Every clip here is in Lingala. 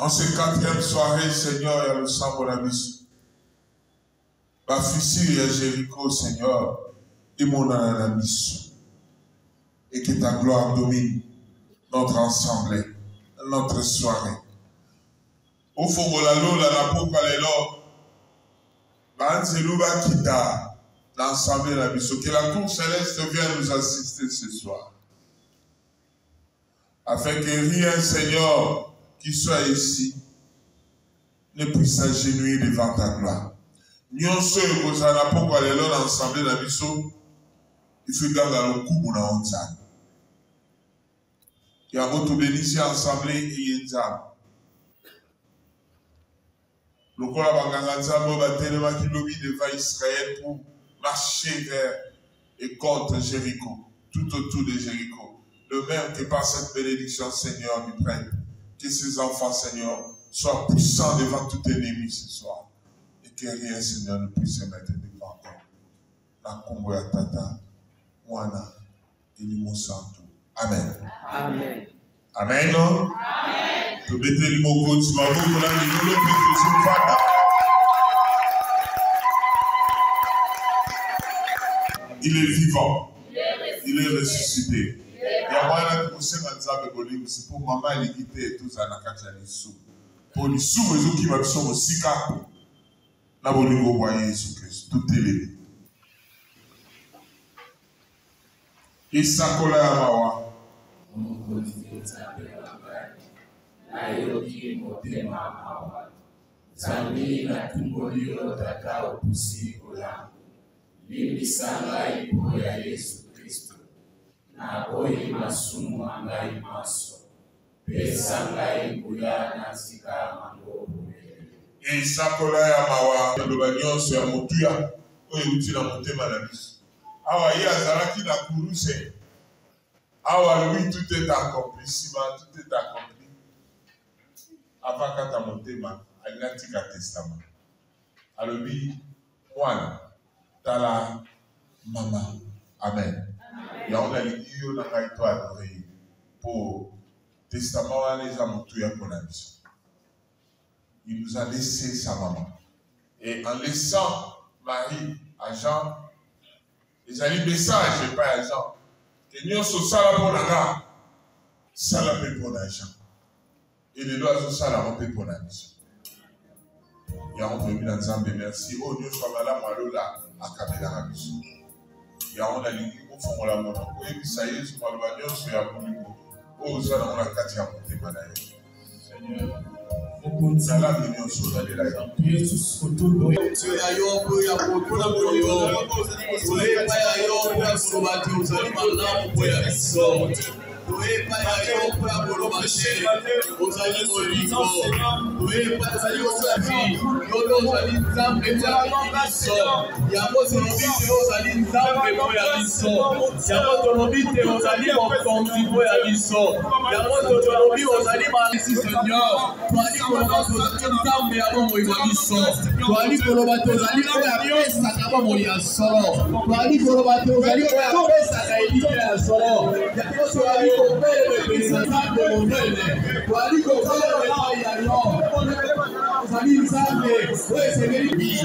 En cette 4e soirée, Seigneur, il y a le sang pour la mission. Ma fille et Jéricho, Seigneur, et mon la mission. Et que ta gloire domine notre assemblée, notre soirée. Au fond, la peau, l'ensemble de la mission. Que la cour céleste vienne nous assister ce soir. Afin que rien, Seigneur, qui soit ici, ne puisse s'agenouiller devant ta gloire. Nous sommes pour ça, pour aller l'ensemble de la mission. Il faut garder le coup pour la honte. Il y a votre bénédiction ensemble et il y a le corps va qui lobby devant Israël pour marcher vers et contre Jéricho, tout autour de Jéricho. Le même que par cette bénédiction, Seigneur, nous prenne. Que ces enfants, Seigneur, soient puissants devant tout ennemi ce soir. Et que rien, Seigneur, ne puisse se mettre devant toi. La Congo ya Tata, Mwana, et l'Imo Santo. Amen. Amen. Amen. Amen. Tu mettez l'Imo Côte, ma boue, là, l'Imo Fada. Il est vivant. Il est ressuscité. Il y a moyen de pousser ma table de c'est pour maman et quitter tout ça dans la sous. Pour les sous, les qui me sont aussi car la bonne voyez Jésus-Christ. Tout est libre. Et ça colle à Mawa. Na oyi masumu angai maso pesa ngai kuya na sika mango e sakola ya mawa loba nyonso ya motuya oyo uti na motema na biso awa ye azalaki na kuruse awa lui tout est accompli tout est accompli avant kata motema alinatika testament alobi mwana tala mama amen. Il y a une ligne dans la histoire pour le testament les amontouilles pour la mission. Il nous a laissé sa maman. Et en laissant Marie à Jean, ils allaient message pas à Jean. Que nous sommes ça pour la gare, ça la paix pour l'argent. Et les doigts sont ça la paix pour la mission. Il y a un peu de Zambé, merci. Oh, nous sommes là, là, à Kabila la mission. Il y a un ligne. Pour la mona, et ça y est, je m'en vais dire sur la politique. Oh, ça, on a quatre ans pour te manier. Seigneur, ça l'a venu sur la vie. Jesus, autour de nous. Tu as eu un peu à beaucoup de monde. Tu es pas à eu un peu sur la vie. Tu as eu un peu à la vie. Tu es pas à eu un peu à la marché. Tu as eu mon livre. Tu es pas à eu un peu à la vie. Tu as eu un peu à la vie. Il y a beaucoup de gens qui ont allé dans le pays à l'issue. Il y a beaucoup de gens qui ont allé dans le pays à l'issue. Il y a beaucoup de gens qui ont allé dans le Seigneur. Tu as dit que l'on va te dans le avant moi à l'issue. Tu as dit que l'on va te aller pour la paix ça d'abord moi à solo. Tu as dit que l'on va te aller pour la paix ça d'aider à solo. Il y a beaucoup de gens qui ont fait le président de mon peuple. Tu as dit que l'on va aller à l'or. Tu as dit que ouais c'est vérifié.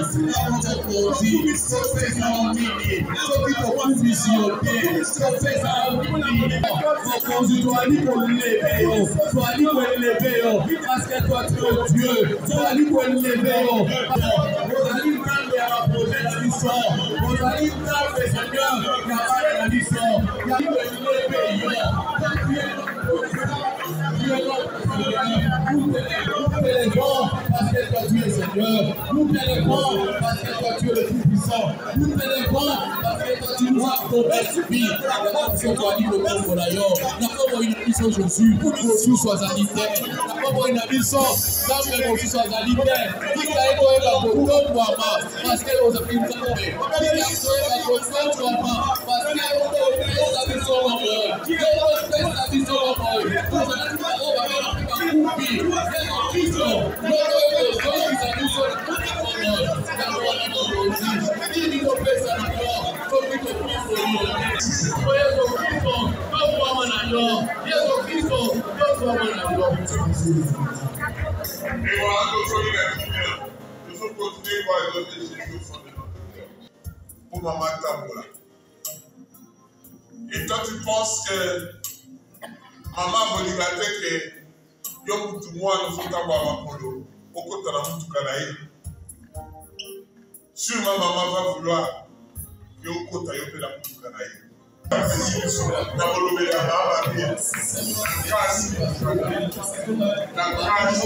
Parce que toi tu es Dieu, tu as dit qu'on l'éveille. On a dit qu'on a posé la mission. On a dit qu'on a fait Seigneur, il y a pas la mission. Il y a dit qu'on l'éveille. Nous t'élèvons parce que toi tu es Seigneur. Nous t'élèvons parce que toi tu es le Tout-Puissant. Nous t'élèvons parce que toi tu nous as convertis. C'est toi qui nous donnes d'ailleurs. Nous avons une mission Jésus pour que Jésus soit sanitaire. Nous avons une mission dans que Jésus soit sanitaire. Qui a été pour tout pour parce que nous avons une mission. Qui a été pour tout parce que nous avons une mission. Qui a été pour la mission. Yesu Kristo Et voilà, aujourd'hui, la lumière. Il faut continuer par les autres Jésus au fond de notre cœur. Pour maman Taboula. Et toi, tu penses que maman Bolivate que yo mutu mwana ufuta wa makolo okota na mutu kanaye. Sûrement maman va vouloir que okota yo pe la mutu kanaye. Na bolobé la maman bien. Grâce. La grâce.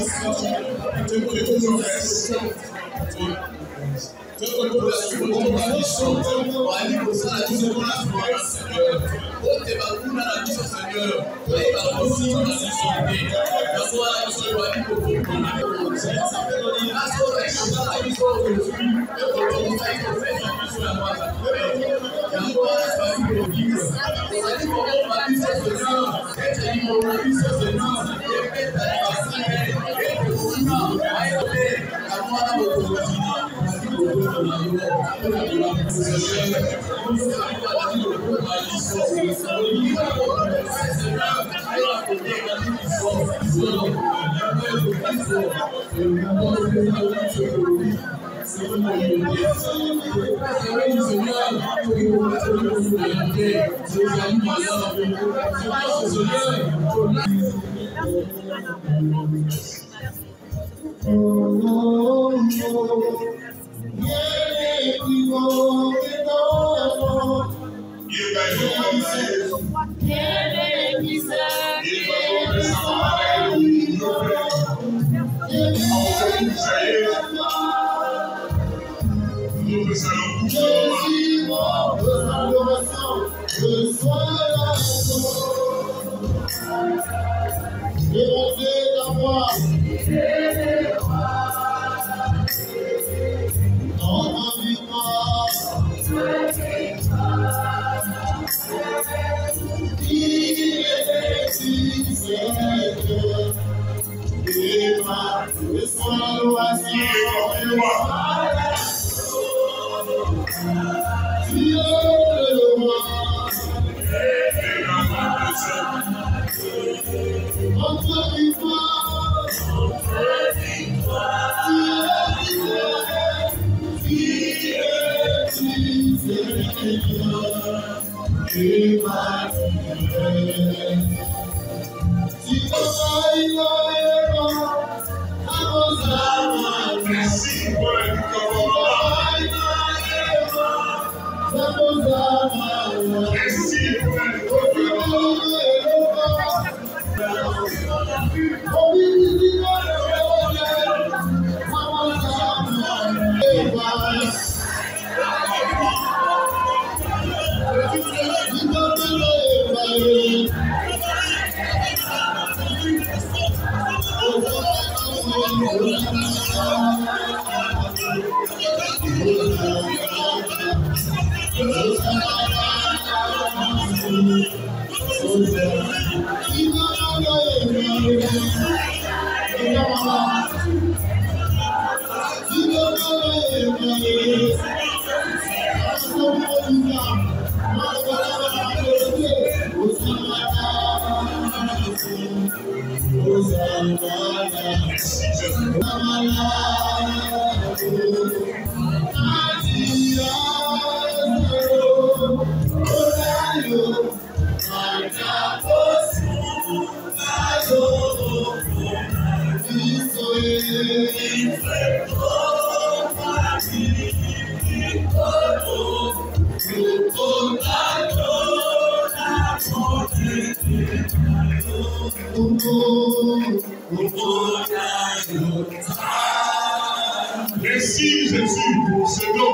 Merci Jésus pour ce don.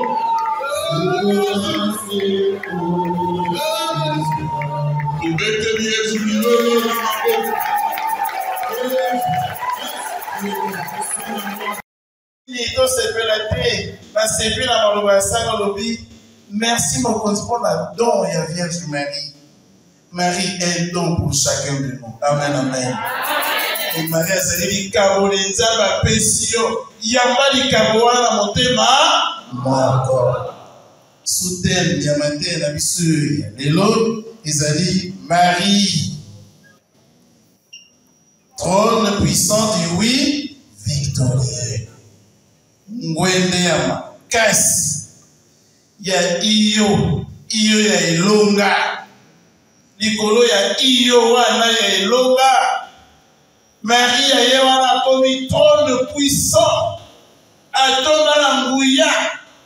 Merci mon pour la don et la Vierge Marie. Marie est un don pour chacun de nous. Amen, amen. Et Marie a dit Kabolenza ba pesio yambali kaboana motema moko. Souten yamate na bisu lelo ezali Marie. Trône puissant du oui, victorieux. Ngwende ya makasi. Ya iyo ya ilonga. Likolo ya iyo wana ya ilonga. Marie ya ye wana komi trône puissant. Atonda na nguya.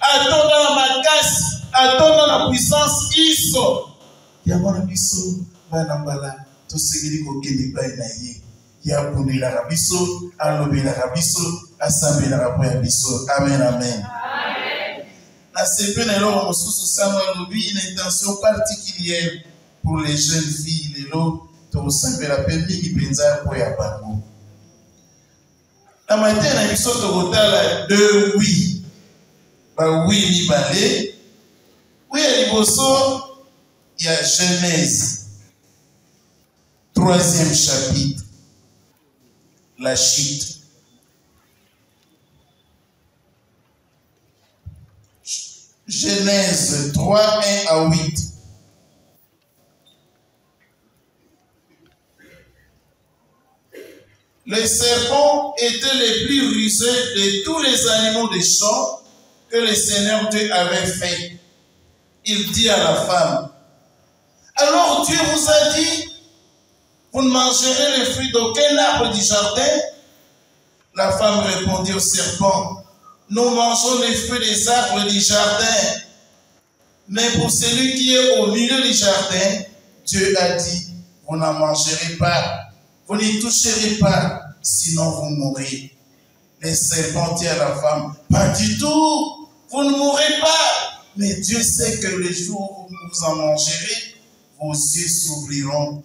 Atonda na makasi. Atonda na puissance iso. Yango na biso bana mbala tosengeli kokende bai na ye. Ya bundelaka biso, alobelaka biso, asambelaka po ya biso. Amen, amen. Na sepe na eloko mosusu sango alobi une intention particulière pour les jeunes filles lelo tokosambela mpe mingi mpenza po ya bango. Na matin na biso tokotala deux oui. Ba oui mibale. Oui ya liboso ya Genèse. 3e chapitre. La chute. Genèse 3, 1 à 8. Les serpents étaient les plus rusés de tous les animaux des champs que le Seigneur Dieu avait fait. Il dit à la femme, alors Dieu vous a dit, vous ne mangerez les fruits d'aucun arbre du jardin? La femme répondit au serpent, nous mangeons les fruits des arbres du jardin. Mais pour celui qui est au milieu du jardin, Dieu a dit, vous n'en mangerez pas, vous n'y toucherez pas, sinon vous mourrez. Le serpent dit à la femme, pas du tout, vous ne mourrez pas. Mais Dieu sait que le jour où vous en mangerez, vos yeux s'ouvriront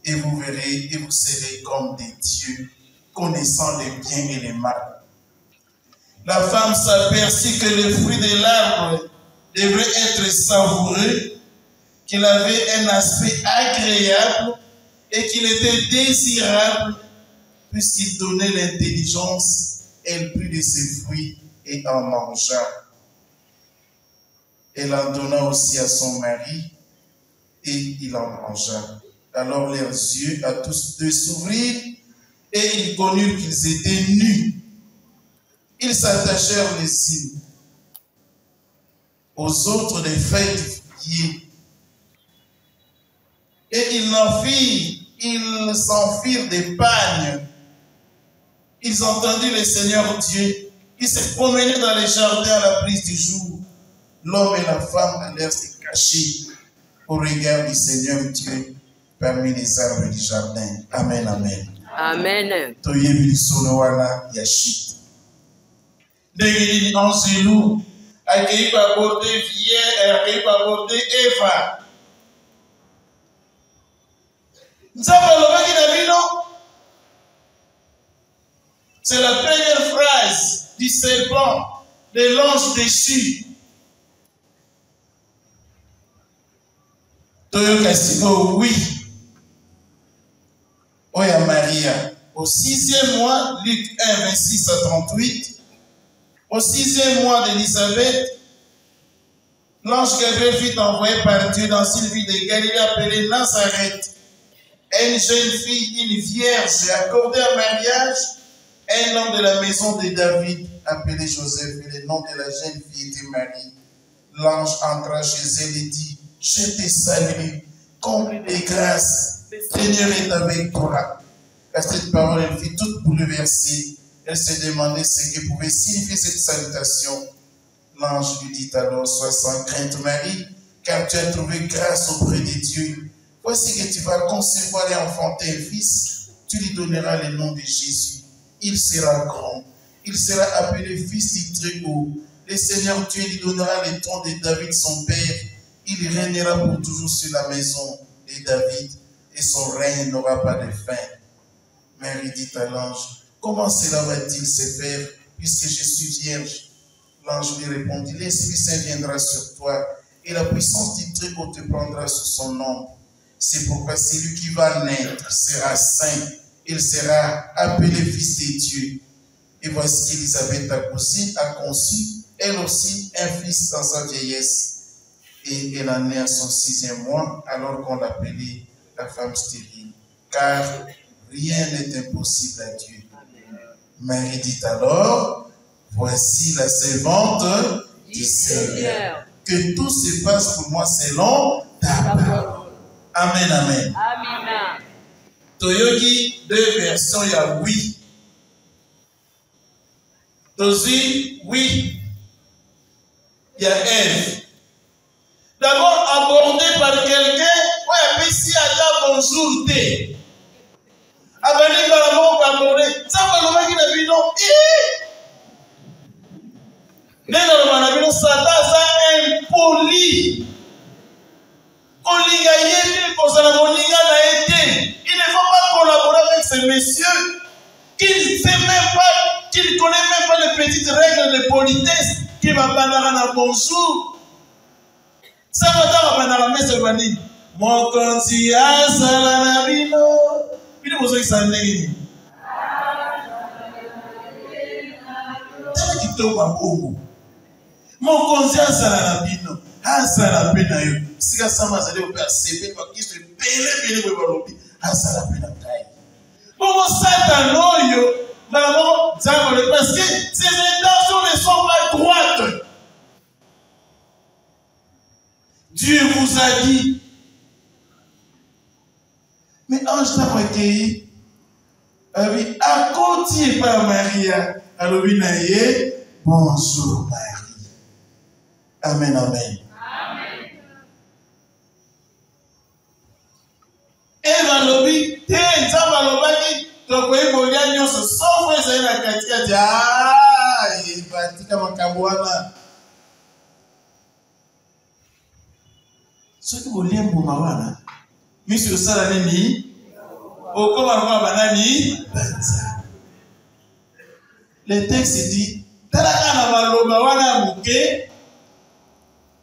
et vous verrez et vous serez comme des dieux, connaissant les biens et les mal. La femme s'aperçut que le fruit de l'arbre devait être savoureux, qu'il avait un aspect agréable et qu'il était désirable, puisqu'il donnait l'intelligence. Elle prit de ses fruits et en mangea. Elle en donna aussi à son mari et il en mangea. Alors leurs yeux à tous deux s'ouvrirent et ils connurent qu'ils étaient nus. Ils s'attachèrent les unes aux autres des feuilles de figuier. Et ils s'enfuirent des pagnes. Ils entendirent le Seigneur Dieu qui se promenait dans les jardins à la brise du jour. L'homme et la femme allèrent se cacher au regard du Seigneur Dieu parmi les arbres du jardin. Amen, amen. Amen. Toyebi solo wana ya shit. Ndenge angelou akei ba border vie akei ba border Eva. Nzamba lobaki na bino. C'est la première phrase du serpent, de l'ange déchu. Toyoka siko oui. Oya Maria. Au 6e mois, Luc 1, 26 à 38. Au 6e mois d'Élisabeth, l'ange Gabriel fut envoyé par Dieu dans une ville de Galilée appelée Nazareth. Une jeune fille, une vierge, accordée en mariage, un homme de la maison de David, appelé Joseph, et le nom de la jeune fille était Marie. L'ange entra chez elle et dit, je te salue, comble de grâce, le Seigneur est avec toi. À cette parole, elle fut toute bouleversée. Elle se demandait ce que pouvait signifier cette salutation. L'ange lui dit alors, sois sans crainte Marie, car tu as trouvé grâce auprès de Dieu. Voici que tu vas concevoir et enfanter un fils, tu lui donneras le nom de Jésus. Il sera grand, il sera appelé fils du Très-Haut. Le Seigneur Dieu lui donnera le trône de David son père. Il régnera pour toujours sur la maison de David et son règne n'aura pas de fin. Marie dit à l'ange, comment cela va-t-il se faire puisque je suis vierge? L'ange lui répondit, l'Esprit Saint viendra sur toi et la puissance du Très-Haut te prendra sous son nom. C'est pourquoi celui qui va naître sera saint. Il sera appelé fils de Dieu. Et voici qu'Élisabeth a conçu, elle aussi, un fils dans sa vieillesse. Et elle en est à son 6e mois, alors qu'on l'appelait la femme stérile. Car rien n'est impossible à Dieu. Marie dit alors, voici la servante du Seigneur. Que tout se passe pour moi selon ta parole. Amen, amen. Amen. Toyoki, deux versions, il y a oui. Tozi, oui. Il y a Ève. D'abord abordé par quelqu'un, ouais, mais si Adam bonjour t'es. Abandé par la mort, abordé. Ça va le mec qui n'a vu non. Satan ça impoli. Il ne faut pas collaborer avec ces messieurs qui ne connaissent même pas les petites règles de politesse qui va pendant un bonjour. Ça va pendant la messe de Bani. Mon conscience à la navino. Il est besoin de s'en aller. T'as dit tout ma bongo. Mon conscience à la navino. Asa la pena yo. Sika sama zali au père CP kwa kisu pele kwa lobi. Asa la pena tai. Comment Satan yo dans la mort parce que ces intentions ne sont pas droites. Dieu vous a dit. Mais ange t'a recueilli. Oui, à côté par Maria. Alors naye bonjour Marie. Amen, amen. Eva lobi, te nzamba lobaki, tokoye kolia nyonso, sauf ezali na katikati. Ebatika makambo wana. Soki bolia mbuma wana, misi osala nini? Okoma lokwa banani? Banza. Le texte dit, talaka na maloba wana muke,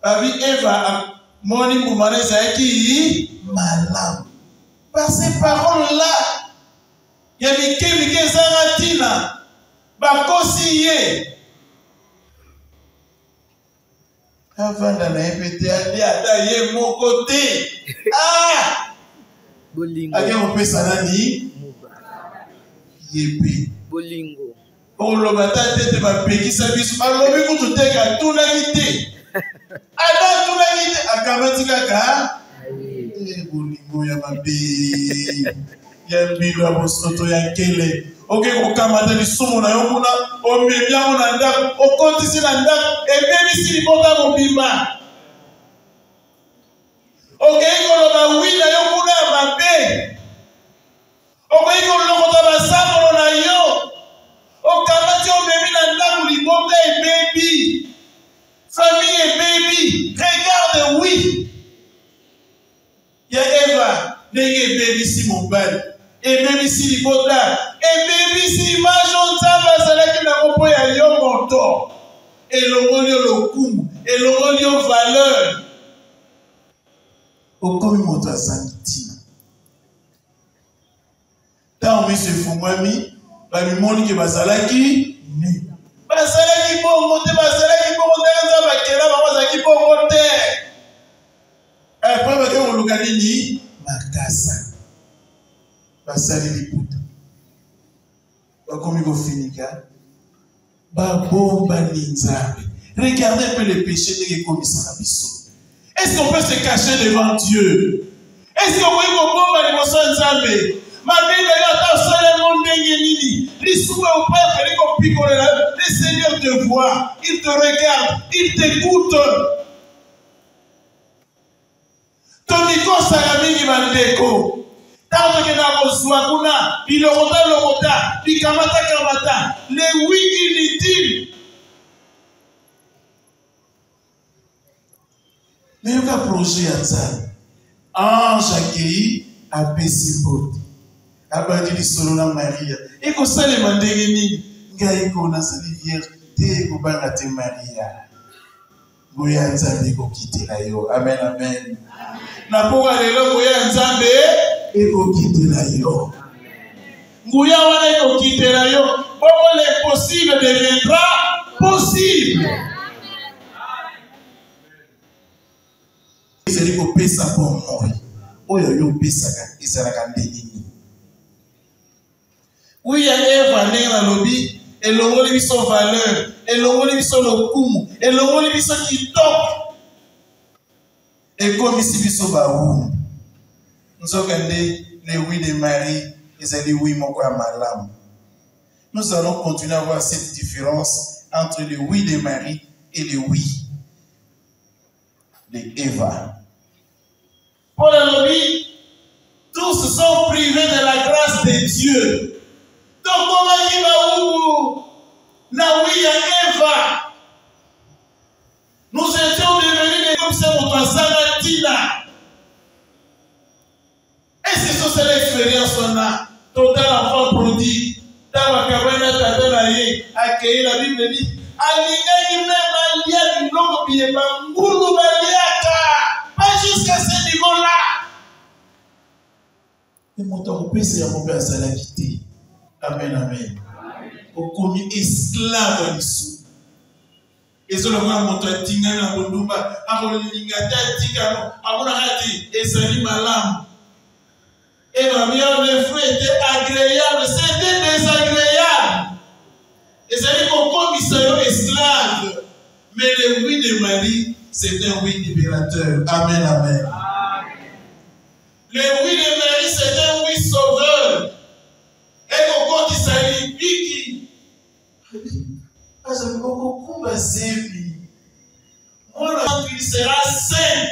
babi Eva moni mbuma ezalaki malamu. Par ces paroles-là, il y a des zaratina, bakosiye. Avant d'aller répéter, aller à tailler mon côté. Bolingo. Allez, on peut s'en Yépi. Bolingo. On le matin, tête ma péki, ça bis. Alors, mais vous tout est tout la quitté. Adam tout la quitté. Akamatika ka. Bolingo ya mabe. Ya mbilo ya bosoto ya kele. Ok, okamata ni sumo na yo kuna. O mebia ona ndak. O kontisi na ndak. E bebi si libota mobima. Ok, ikolo ba wina yo kuna ya mabe. Ok, ikolo lokota ba samolo na yo. Okamati o bebi na ndak libota e bebi. Famille et baby. Regarde, oui. Il y a Eva. Nege baby si mon bal. Et baby si libota. Et baby si image on t'a basé na kopo ya yo monto. Et l'ongolio le kum. Et l'ongolio valeur. Au comme monto sangitina. Tant on se fumami. Ba mi moni ke basalaki ni. Basalaki bongo te basalaki bongo te nza bakela bazaki bongo te. Après bake olukani ni makasa. Basali liputa. Bakomi ko finika. Ba bomba ninzabe. Regardez un peu les péchés de commissaire Abisso. Est-ce qu'on peut se cacher devant Dieu? Est-ce qu'on peut bomba les mossons nzabe? Le Seigneur te voit, il te regarde, il t'écoute. Ton micro sarami bandeko. Tant que n'a besoin kuna, il lorota, il kamata, les oui inutiles. Mais il y a un projet à ça. Ange accueilli à Pessipot. Abadi solo na Maria. Eko sale mandenge nini? Ngai ko na sali vierté ko banga te Maria. Boya nzambe ko kitela yo. Amen, amen. Na poka lelo boya nzambe eko kitela yo. Nguya wana eko kitela yo. Comment l'impossible deviendra possible. C'est ko pesa pour moi. Oyo yo pesa ka isara ka ndeni. Oui, il y a Eva, dans le lobby, et le rôle de son valeur, et le rôle de son lokumu, et le rôle de son qui top. Et comme ici, il sont baou. Nous avons regardé les oui de Marie, et c'est les oui, mon quoi, malam. Nous allons continuer à voir cette différence entre le oui de Marie et le oui de Eva. Pour le lobby, tous sont privés de la grâce de Dieu. Donc, comment il va où? Na oui à Eva. Nous étions devenus comme ça pour passer à Tina. Et c'est sur cette expérience qu'on a. Total enfant prodigue. Dans la cabane, accueillir la Bible dit Alinga même alia du long bien, Moulou Baliaka. Pas jusqu'à ce niveau-là. Et mon temps, c'est à mon père, ça l'a quitté. Amen, amen. Au commis esclave du sou. Et ce que mon toit tinga na bondumba, a rolinga tika, a mon hati, et sali malam. Et ma mère, le fruit était agréable, c'était désagréable. Et c'est dit qu'on commissaire esclave. Mais le oui de Marie, c'est un oui libérateur. Amen, amen. Le oui de Marie, c'est un oui sauveur. Et qu'on compte Isaïe, Biki. Ah, je beaucoup basébi. Mon enfant, il sera saint.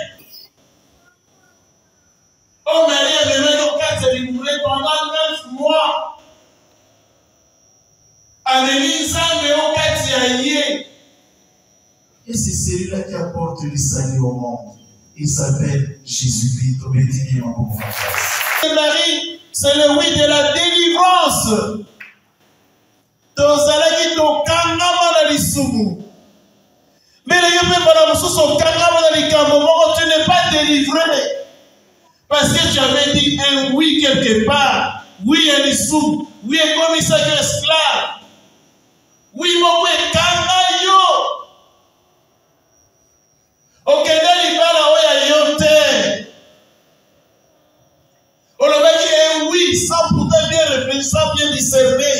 Oh, Marie, elle devait donc être livrée pendant 9 mois. Amélie, ça, mais au Katiaïe. Et c'est celui-là qui apporte le salut au monde. Il s'appelle Jésus-Christ. Marie, c'est le oui de la délivrance. Mais tu n'es pas délivré. Parce que tu avais dit un oui quelque part. Oui, un sou. Oui, un commissaire esclave. Oui, mon oui, kangayo. Ok, il parle à yote. On a dit un oui, sans pourtant bien réfléchir, sans bien discerner.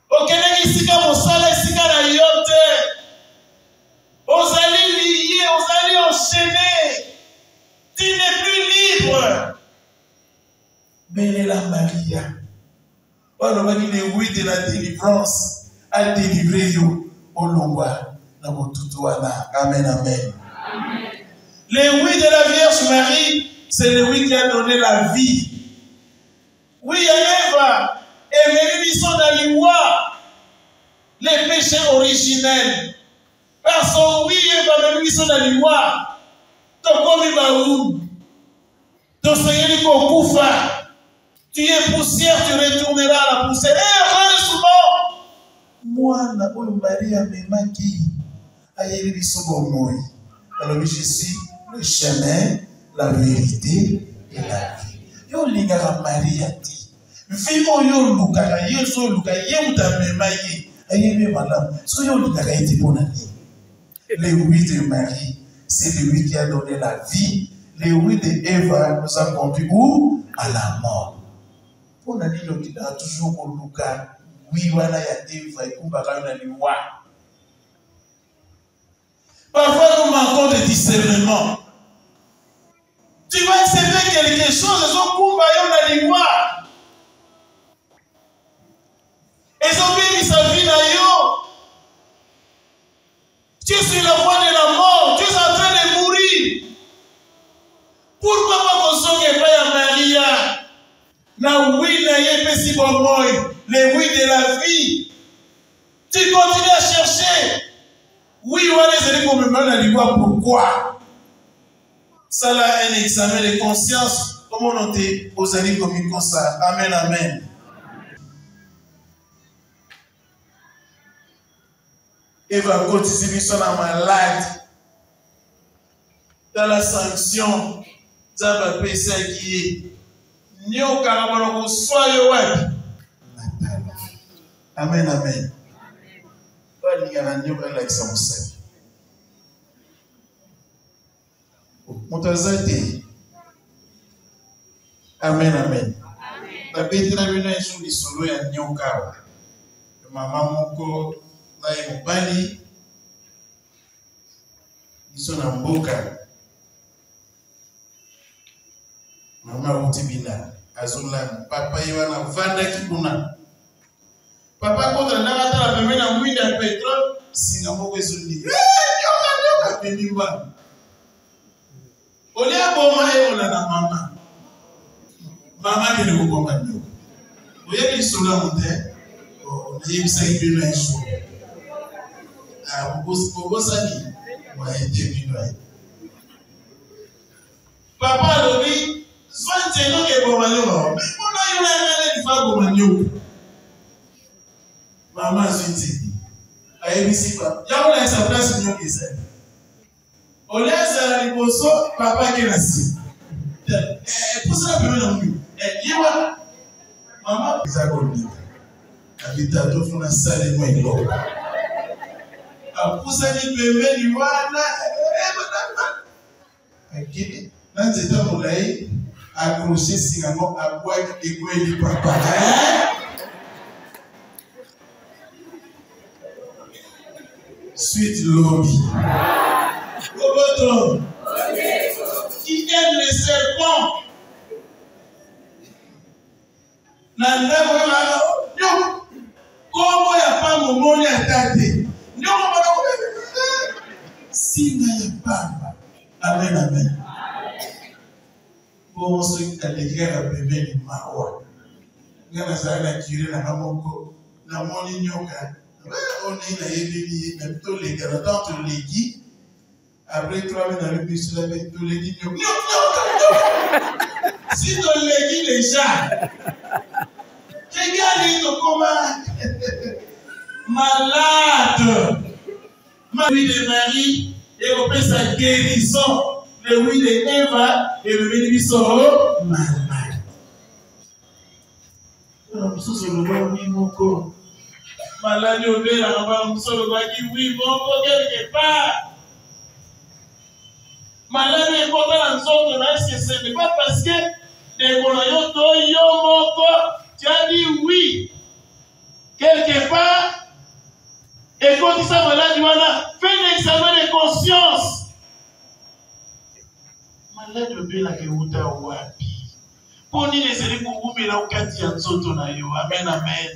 Ok, ici, comme on s'allait, ici, quand la yote. On s'allait lier, on s'allait enchaîner. Tu n'es plus libre. Mais la Maria. On a dit le oui de la délivrance. A délivré you au longwa. Amen, amen. Le oui de la Vierge Marie, c'est le oui qui a donné la vie. Oui, à Eva, et Marie sont dans l'Iwa, les péchés originels. Par son oui, Eva, Marie sont dans l'Iwa. Donc, comme il va où? Ton Seigneur dit qu'on koufa. Tu es poussière, tu retourneras à la poussière. Et souvent, moi, na Maria me maki. Aïe, il sont bon. Alors, je suis le chemin, la vérité et la vie. Yo lingara Maria ti. Vimo yo lukaka, yo so luka, yo utamemaye. Aïe, me madame. So yo lingara ete bonani. Le oui de Marie, c'est lui qui a donné la vie. Le oui de Eva nous a conduit où? À la mort. On a dit qu'il a toujours au luka. Oui, voilà, il y a Eva et Kumbara, on a dit ouais. Parfois, nous manquons de discernement. Tu vas accepter quelque chose, et son Kumbara, on a dit ouais. Et son bien, sa vie n'a yo. Tu es sur la voie de la mort, tu es en train de mourir. Pourquoi pas qu'on songe pas à Maria? Na oui, na yé, si bon moi, les oui de la vie. Tu continues à chercher. Oui, on est allé comme me à l'Ivoire. Pourquoi? Ça là, un examen de conscience. Comment on est aux alliés comme ça? Amen, amen. Eva continue son malade. Dans la sanction, ça va passer qui est. Nyo karabalo soyo wapi. Amen, amen. Pas lingana nyo kala kisamusa. Mutazate. Amen, amen. La bête la bino est sur les solos et un nyokao. Maman moko là est mon bali. Ils sont en boca. Maman utibina. Azola papa yoana vanda kibuna. Papa contre n'avata la pembe na mouille de pétrole. Singa moko ezondi. Nyoka penimba. Ole aboma e ona na mama. Mama qui ne comprend pas. Vous voyez qu'ils sont là, on dit, il s'agit de la chose. Vous savez, moi, il papa, le dit, soit tu es là, mais on a eu la femme. Maman, je dis, aïe, ici, papa. Il y a sa place, il y a qui c'est. On laisse à la riposo, papa qui est assis. Pour ça, on peut le dire. Maman, ça continue. Habitato funa sale moi ilo. Apusa ni bébé ni wana. Akili, nanzeta mulai accrocher singamo abwa ekweli papa. Suite lobby. Roboto. Qui aime les serpents? Nanda wala yo komo ya pamo moni atate nyoko bana ko singa ya pamba amen amen bo so alekera bebe ni mawa ngana sana kire na mamoko na moni nyoka on est na yebi na to le gara tant legi après 3 minutes avec lui sur la to legi nyoka si to legi déjà. Regardez comment malade. Oui de Marie et on fait sa guérison. Le oui de Eva et le oui de Bissau malade. Nous sommes malade au dé, nous sommes oui, bon, quelque part. Malade est important dans notre vie, ce n'est pas parce que des connaissances yo moko. Tu as dit oui. Quelque part, et quand tu s'en malade, fais un examen de conscience. Malade de bien la Kéouta Wapi. Pour nous, les élèves pour vous, mais là, au Kati Anzoto na yo. Amen, amen.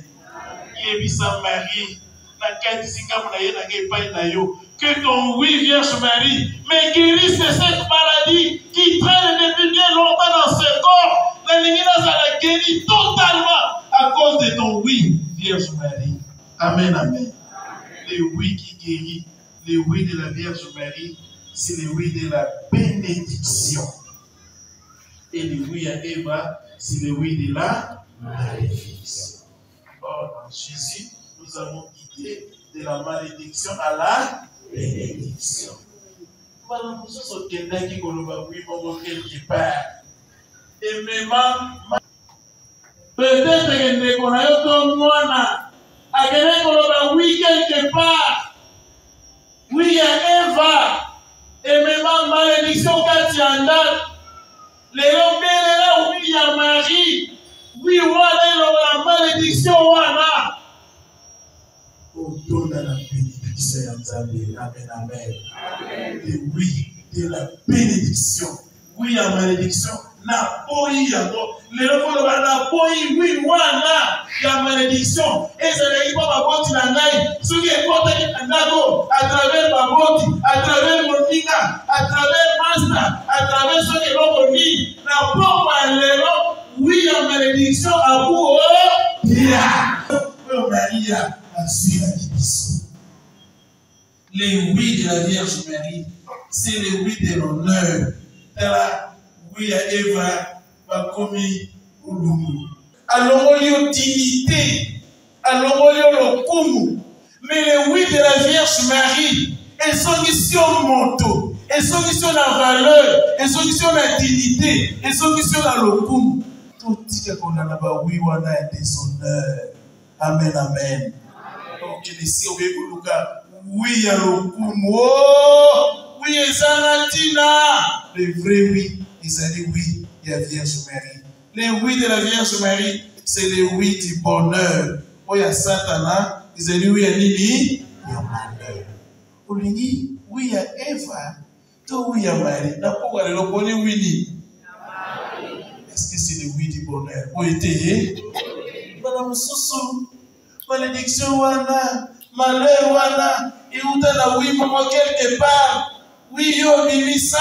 Yébissa Marie, la Kati Singam na yo, na Gepai na yo. Que ton oui, Vierge Marie, mais guérisse de cette maladie qui traîne depuis bien longtemps dans ce corps. La lignée a guéri totalement à cause de ton oui, Vierge Marie. Amen, amen. Le oui qui guérit, le oui de la Vierge Marie, c'est le oui de la bénédiction. Et le oui à Eva, c'est le oui de la malédiction. Or, en Jésus, nous avons quitté de la malédiction à la bénédiction. Voilà, nous sommes quelqu'un qui va vivre quelque part. Et même, peut-être que nous avons oui quelque part. Oui, à Eva. Et même malédiction quand tu en as. Les hommes, oui, à Marie. Oui, voilà la malédiction. Voilà. Autour de la bénédiction. Amen, amen. Et oui, de la bénédiction. Oui, à malédiction. Na poi yako lelo ko na poi oui wana ya malédiction et ça n'est pas ma bonne na ngai ce qui est porté ndako à travers ma bonne à travers mon fika à travers master à travers ce que l'on vit na papa lelo oui ya malédiction à vous dia Maria asira kibiso le oui de la Vierge Marie c'est le oui de l'honneur. Oui, à Eva, va commis Ulumu. Alors, il y a dignité. Alors, il y a le kumu. Mais le oui de la Vierge Marie, elles sont ici au manteau. Elles sont ici dans la valeur. Elles sont ici dans la dignité. Elles sont ici dans le kumu. Tout ce qu'on a là-bas, oui, on a des honneurs. Amen, amen. Donc, ici, au Bégouluka, oui, il y a le kumu. Oh, oui, et Zanatina. Le vrai oui. Ils ont dit oui de la Vierge Marie. Les oui de la Vierge Marie, c'est le oui du bonheur. Oh, il y a Satana, ils ont dit oui, il y a Nini, il y a malheur. On lui dit, oui, il y a Eva, tout oui, il y a Marie. Pourquoi le bonheur, oui, est-ce que c'est le oui du bonheur? Où était Madame Soussou, malédiction, wana, malheur, wana, et où t'as la oui, maman, quelque part. Oui, yo, bimisa.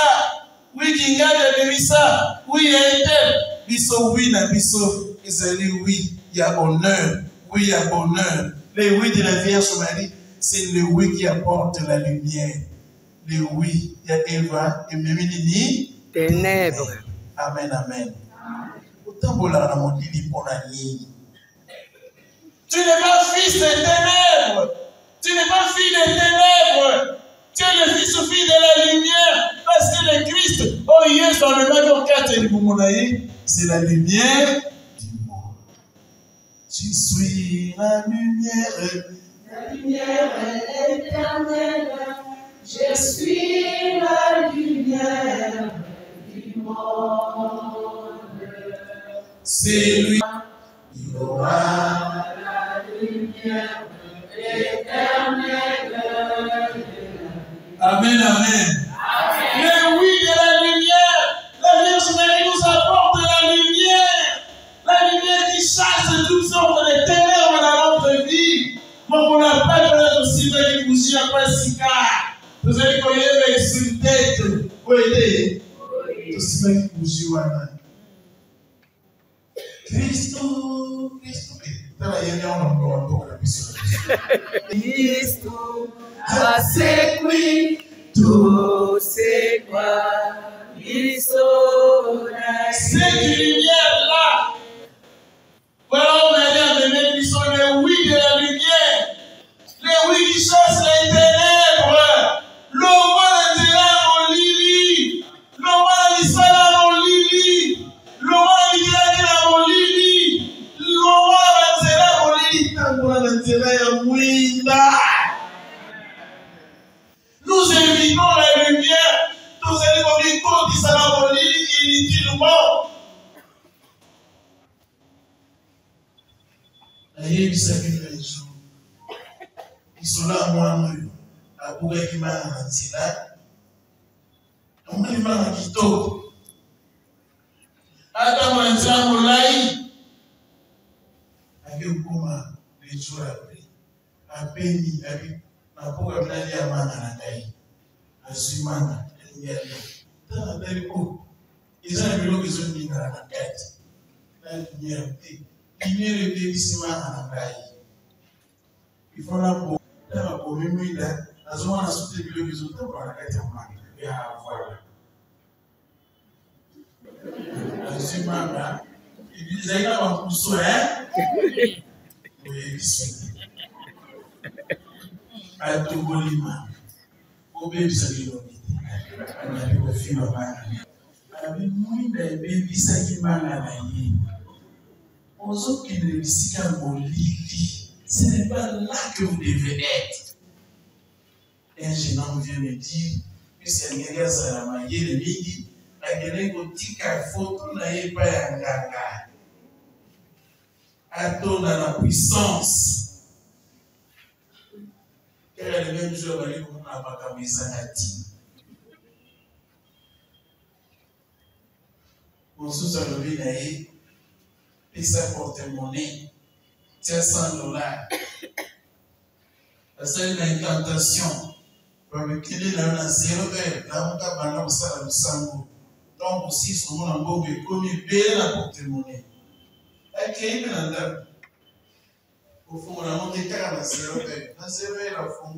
Oui, Kingade, bimisa. Oui, il y a tel. Biso, oui, na biso. Ils ont dit oui, il y a honneur. Oui, il y a bonheur. Le oui de la Vierge Marie, c'est le oui qui apporte la lumière. Le oui, il y a Eva et Méminini. Ténèbres. Amen, amen. Autant pour la ramondini pour la ligne. Tu n'es pas fils des ténèbres. Tu n'es pas fille des ténèbres. Tu es le fils ou fille de la lumière. Parce que le Christ, oh yes, dans le matin 4, c'est la lumière du monde. Je suis la lumière. La lumière éternelle. Je suis la lumière du monde. C'est lui. Il aura la lumière éternelle. Amen, amen. Le oui de la lumière. La Vierge Marie nous apporte la lumière. La lumière qui chasse toutes sortes de ténèbres dans notre vie. Mais on n'a pas besoin aussi de bouger après si car. Vous allez connaître sur une tête. Vous aidez. Aussi bien qui bouge wana. Christo. Cristo a segui tout c'est quoi il sera. Cette lumière-là, voilà, on a dit à Mémé, ils sont les oui de la lumière, les oui qui chassent les ténèbres. L'homme a dit là, mon lili, l'homme a dit ça là, mon lili, l'homme a dit là, mon lili, l'homme a dit là, mon lili, l'homme a dit là, mon lili. Nous évitons la lumière, nous évitons qui ça là, mon lili, inutilement. Aye bisaki na Yesu. Isola mwana yo. Abuga kimana na nzela. Omali mama kitoko. Ata mwanza mulai. Ake ukuma lechura pe. Apeni abi napoka mnali ya mama na kai. Asimana ngelo. Tana dali ko. Izana bilo kizoni na kati. Na nyamti. Lumière est bébissima en Angaï. Il faut la peau. La peau, même lui, là, à ce moment-là, sous les billes, ils ont tout pour la quête en main. Et à voilà. Azuma, là, il disait, il a un pousseau, hein? Oui, ici. À tout bolima. Au bébé, ça lui donne. On a dit au film, on a dit. Avec moi, il a bébé, ça qui m'a envoyé. Aux qui ne disent ce n'est pas là que vous devez être. Un jeune homme vient me dire que c'est un gars à la maille de midi, la gueule gothique à photo n'a pas un gaga. Attends dans la puissance. Car le même jour, il comme un bacabizanati. Mon sous-salové n'a et ça porte-monnaie, c'est $100. C'est une incantation. Pour me créer dans 0 heure, dans mon cas, ça le sango. Donc aussi, ce moment en beau, mais comme il paye la porte-monnaie. Elle crée une andame. Au fond, on a monté 40 à 0 heure. Dans 0 heure, la fond,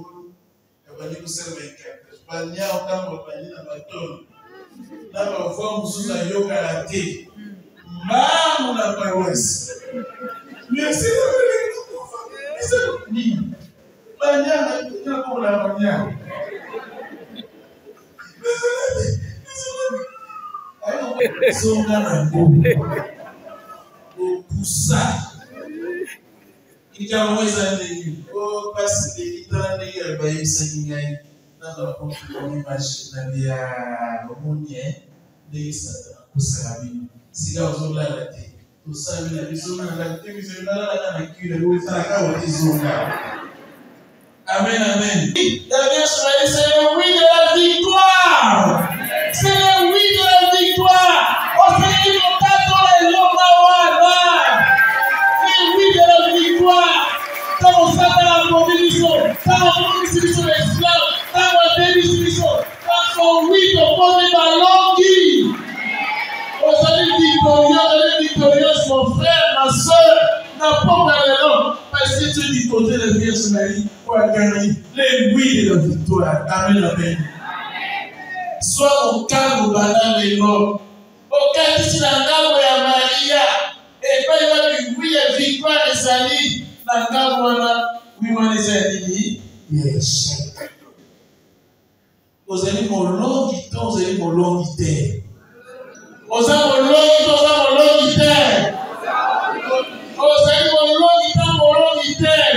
elle va dire que c'est 24. Je vais dire autant de panier dans ma tonne. Là, on va voir mon sous à yoga la thé. Maman la paroisse. Merci de venir. Banya, tu as pour la banya. Désolé. Son gars au poussa. Il a envoyé ça de oh, parce que il a dit qu'il va y aller dans la pompe machine à l'harmonie. Des ça poussa la vie. Si vous avez la tête, Tout ça, il a dit, amen, amen. La Vierge Marie, c'est le oui de la victoire. C'est le oui de la victoire. On fait qu'il faut attendre les hommes là. Le oui de la victoire. Quand on s'attend à la provision, quand on prend une l'esclave, quand on a des décisions, quand on oui, on pose les ballons qui. Vous allez victorieuse, mon frère, ma soeur, n'importe quel homme. Parce que tu es du côté de la Vierge Marie pour gagner les oui de la victoire. Amen, amen. Soit au calme ou banal et l'homme. Au cas où la gamme de Maria, et pas il va dire oui, la victoire de Sali, la gamme oui, moi les amis. Yes. Vous allez mon long guitar, vous allez mon long guitar. Vous allez mon long guitar, mon long guitar. Vous allez mon long guitar, mon long guitar.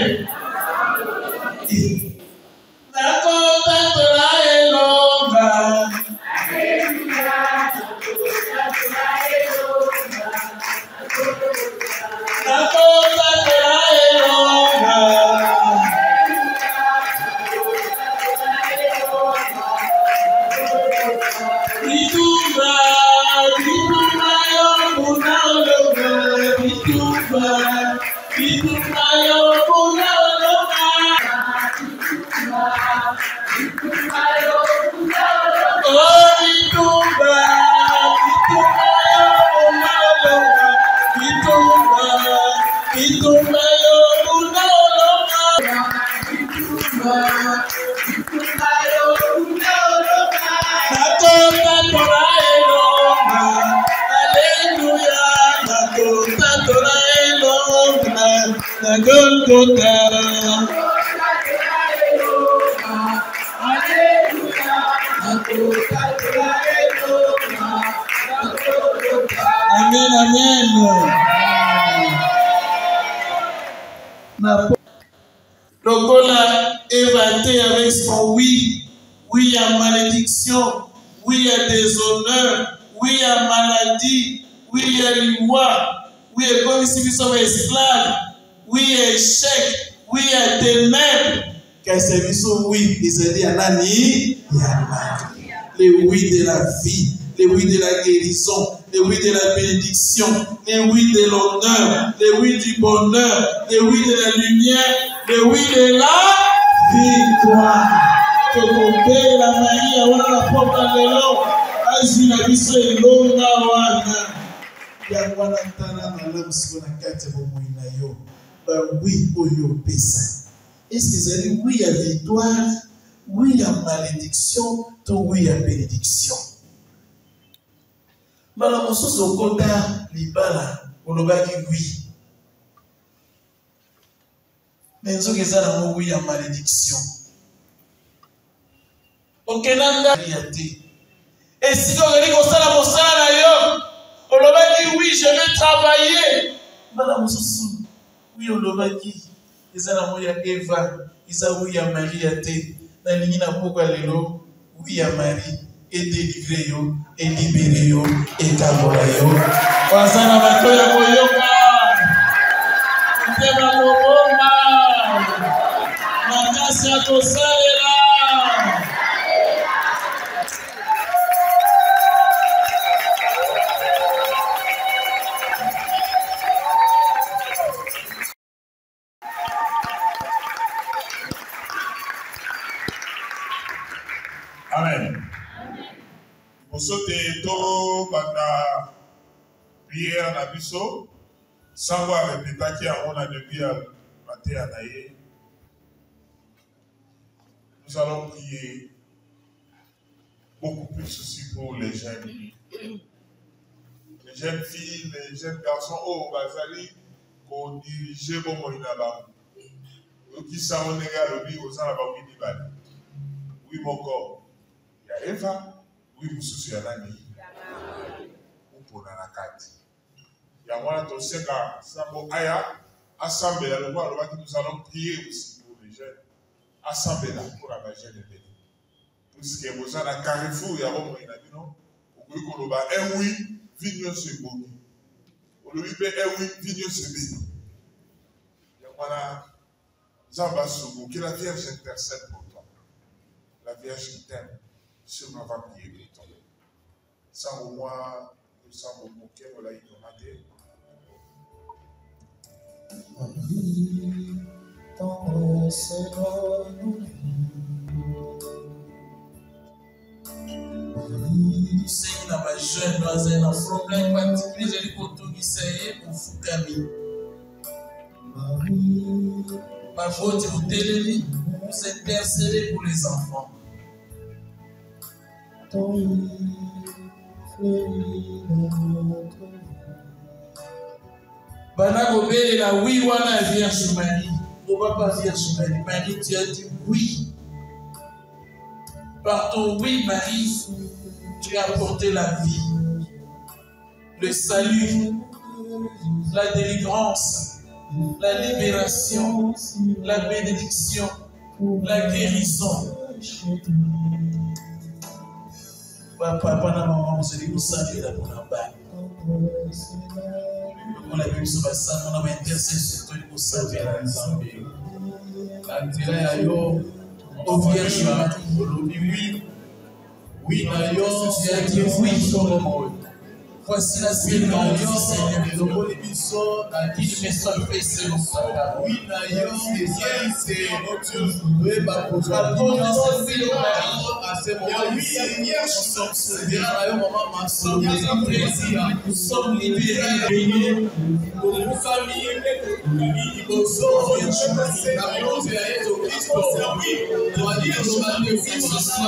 Amen, amen. Donc on a évaté avec son oui. Oui à malédiction. Oui à déshonneur. Oui à maladie. Oui à loi. Oui à comme si nous sommes esclaves. Oui à échec. Oui à ténèbres. Car c'est oui. Ils ont dit à Nani. Les oui de la vie. Les oui de la guérison, les oui de la bénédiction, les oui de l'honneur, les oui du bonheur, les oui de la lumière, les oui de la victoire. Que mon père, la Marie, a la porte à l'élan, Asie la biso et l'onga wana. Yangwana tana malam siko na kati bomo inayo. Ba oui oyo pesa. Est-ce que vous allez oui à victoire, oui à malédiction, to oui à bénédiction? Bala mosusu okota libala olobaki oui. Mais nzoki eza na oui ya malédiction. Okenanga ya te. Esika ozali kosala mosala na yo olobaki oui, je vais travailler. Bala mosusu oui olobaki eza na moi ya Eva, eza oui ya Marie ya te. Na lingi na poko lelo oui ya Marie. Et délivrer yo, et libérer yo, et t'avoir yo. Wasana batoya koyoka. Ntema kobomba. Makasi ya kosalela. Amen. Pour sauter tout banda prière na biso, sans voir répéter qui a on a depuis à mater à naïe. Nous allons prier beaucoup plus aussi pour les jeunes. Les jeunes filles, les jeunes garçons, oh, Bazali, qu'on dirige bon moïnaba. Qui s'en est à l'objet aux ans oui, mon corps. Il y a Eva. Oui, vous souciez à l'année. Ou pour la carte. Il y a moi, ton séquent, Sambo Aya, assemblée là, le roi qui nous allons prier aussi pour les jeunes. Assemblée là, pour la magie de Dieu. Puisque vous avez un carrefour, il y a un moment, il a dit non. Vous pouvez qu'on a un oui, vignon sur vous. On Louis P. Ewi Vigno Sebi. Voilà. Zamba Sougou, que la Vierge intercède pour toi. La Vierge qui t'aime, sur ma va prier pour toi. Sans au moins, nous sommes au bouquet, on l'a ignoré. Seigneur, na ba jeune bazali na problème particulier ezali kotungisa ye kofukami bavoti botelemi vous intercédez pour les enfants. Bana kobelela oui wana ya Vierge Marie. Pourquoi pas Vierge Marie? Marie, tu as dit oui. Par ton oui, Marie, tu as apporté la vie, le salut, la délivrance, la libération, la bénédiction, la guérison. Papa, maman, vous allez vous saluer là pour la balle. On a vu sur la salle, on a intercessé sur le saluer là. La tira yo, au Vierge Marie, oui, d'ailleurs, tu as dit oui sur le monde. Voici la Seigneur, Seigneur, qui me soit fait selon toi. Oui, d'ailleurs, c'est notre Dieu, ma pour toi. La bonne de à ce moment, oui, nous sommes libérés, nos familles, nos sorts, la cause de Jésus-Christ, doit dire que ce soit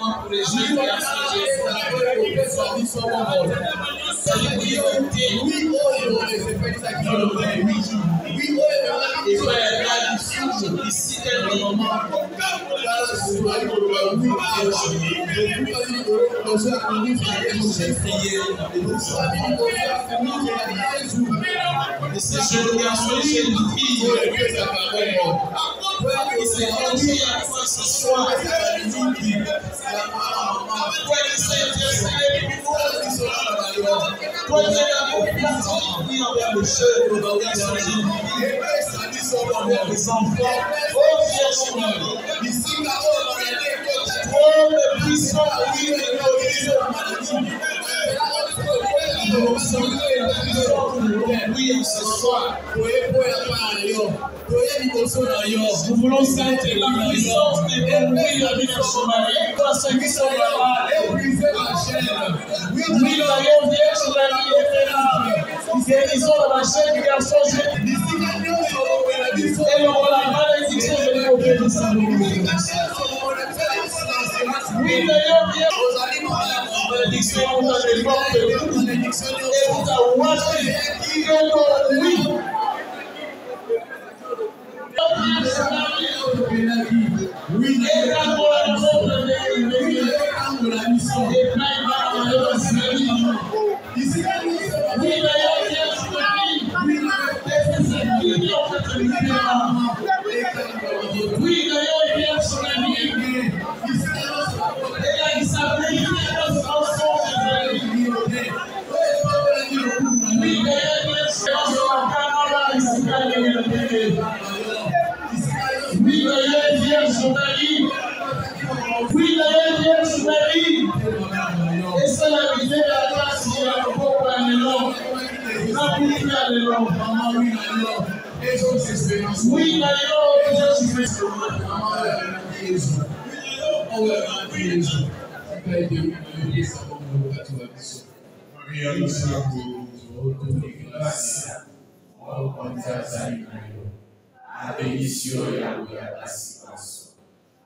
pour les jeunes qui nous voulons sentir la puissance de Dieu, la Vierge Marie, pour ceux qui sont là, et briser la chaîne. Oui, la Vierge Marie est là. Guérison de la chaîne du garçon, et on la malédiction de l'Église de sa oui, d'ailleurs, vous allez la malédiction, vous allez voir que et vous avez watché, oui. Oui, et quand on a la mission, et oui, d'ailleurs, oui, d'ailleurs, Vierge Marie, oui, la Vierge Marie, et c'est la vie de la grâce qui est un peu pour les noms, n'applique à les noms, oui, d'ailleurs, Abençoe a mulher da situação.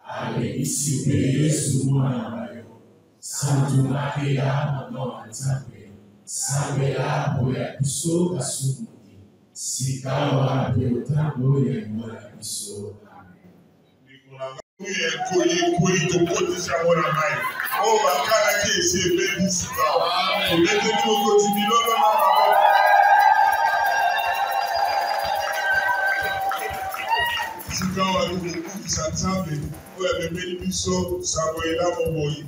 Abençoe Jesus mano. Santo Maria mano sabe. Sabe a mulher pessoa assume. Se cala pelo tambor e mulher pessoa. Oh, bacana que esse bem musical. O bem que eu continuo Sikawa lukuku sansambe oya bebeli biso saboyela moboyi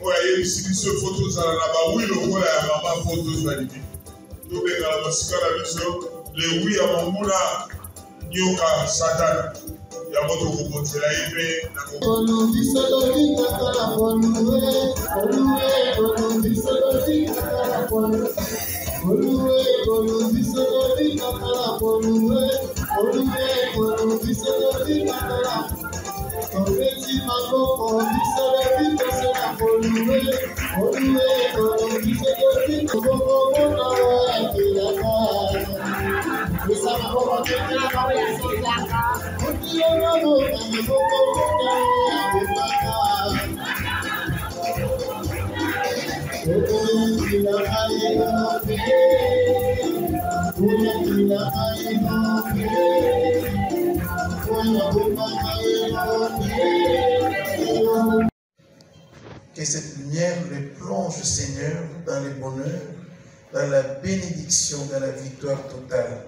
oyo ayebisi biso fo tozala na bawi lokola ya mama mpo tozwa libi tobengana mosika na biso lewi ya monguna nyoka satana yango tokobonzela ye mpe Que cette lumière les plonge, Seigneur, dans le bonheur, dans la bénédiction, dans la victoire totale.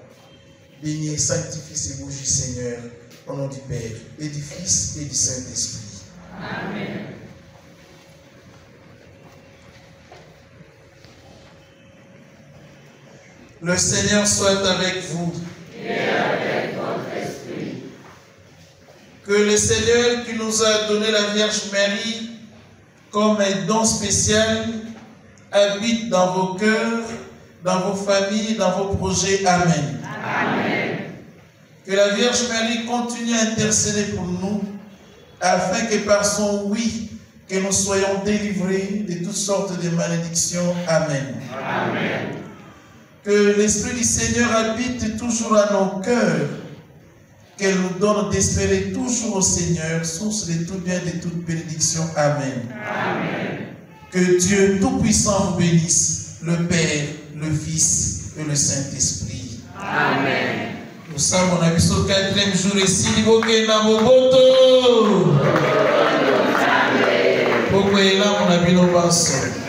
Bénis et sanctifie ces bougies, Seigneur, au nom du Père, et du Fils et du Saint-Esprit. Amen. Le Seigneur soit avec vous. Et avec votre esprit. Que le Seigneur qui nous a donné la Vierge Marie comme un don spécial habite dans vos cœurs, dans vos familles, dans vos projets. Amen. Amen. Que la Vierge Marie continue à intercéder pour nous, afin que par son oui, que nous soyons délivrés de toutes sortes de malédictions. Amen. Amen. Que l'Esprit du Seigneur habite toujours à nos cœurs, qu'elle nous donne d'espérer toujours au Seigneur, source de tout bien, de toute bénédiction. Amen. Amen. Que Dieu Tout-Puissant vous bénisse, le Père, le Fils et le Saint-Esprit. Amen. Nous sommes au 4e jour ici, niveau que na moboto. Pourquoi il a mon abino basso?